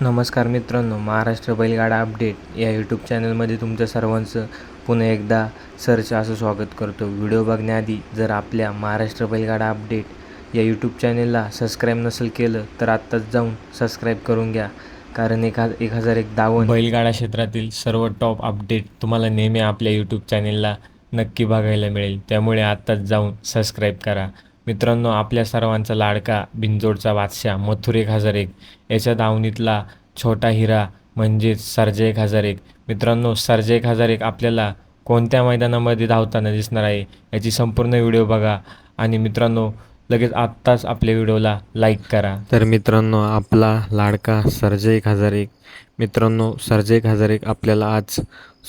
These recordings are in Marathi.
नमस्कार मित्रांनो, महाराष्ट्र बैलगाडा अपडेट या यूट्यूब चॅनलमध्ये तुमचं सर्वांचं पुन्हा एकदा सरचं असं स्वागत करतो. व्हिडिओ बघण्याआधी जर आपल्या महाराष्ट्र बैलगाडा अपडेट या यूट्यूब चॅनलला सबस्क्राईब नसेल केलं तर आत्ताच जाऊन सबस्क्राईब करून घ्या, कारण 1001 बैलगाडा क्षेत्रातील सर्व टॉप अपडेट तुम्हाला नेहमी आपल्या यूट्यूब चॅनलला नक्की बघायला मिळेल. त्यामुळे आत्ताच जाऊन सबस्क्राईब करा. मित्रांनो, आपल्या सर्वांचा लाडका बिंजोडचा बादशाह मथुर 1001 याच्या दावणीतला छोटा हिरा म्हणजेच सर्जा 1001. मित्रांनो, सर्जा 1001 आपल्याला कोणत्या मैदानामध्ये धावताना दिसणार आहे याची संपूर्ण व्हिडिओ बघा आणि मित्रांनो लगेच आत्ताच आपल्या व्हिडिओला लाईक करा. तर मित्रांनो, आपला लाडका सर्जा 1001. मित्रांनो, सर्जा 1001 आपल्याला आज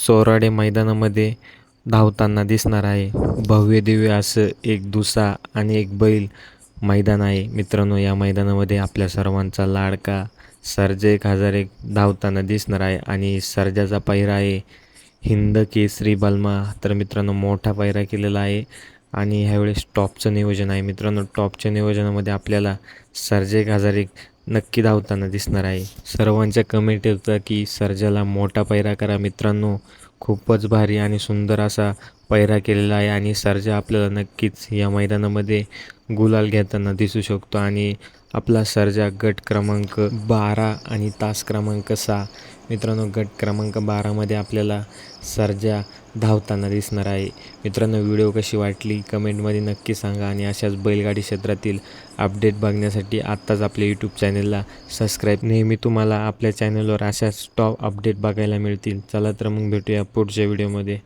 सोराडे मैदानामध्ये धावताना दिसणार आहे. भव्य दिव्य असं एक दुसा आणि एक बैल मैदान आहे. मित्रांनो, या मैदानामध्ये आपल्या सर्वांचा लाडका सर्जा 1001 धावताना दिसणार आहे आणि सर्जाचा पायरा आहे हिंद केसरी बलमा. तर मित्रांनो, मोठा पायरा केलेला आहे आणि ह्यावेळेस टॉपचं नियोजन आहे. मित्रांनो, टॉपच्या नियोजनामध्ये आपल्याला सर्जा 1001 नक्की धावताना दिसणार आहे. सर्वांच्या कमेंट होतं की सर्जाला मोठा पायरा करा. मित्रांनो, खूपच भारी आणि सुंदर असा पायरा केलेला आहे आणि सर्जा आपल्याला नक्कीच या मैदानामध्ये गुलाल घेताना दिसू शकतो. आणि आपला सर्जा गट क्रमांक 12 आणि तास क्रमांक 6. मित्रांनो, गट क्रमांक 12मध्ये आपल्याला सर्जा धावताना दिसणार आहे. मित्रांनो, व्हिडिओ कशी वाटली कमेंटमध्ये नक्की सांगा आणि अशाच बैलगाडी क्षेत्रातील अपडेट बघण्यासाठी आत्ताच आपल्या यूट्यूब चॅनलला सबस्क्राईब. नेहमी तुम्हाला आपल्या चॅनलवर अशाच टॉप अपडेट बघायला मिळतील. चला तर मग भेटूया पुढच्या व्हिडिओमध्ये.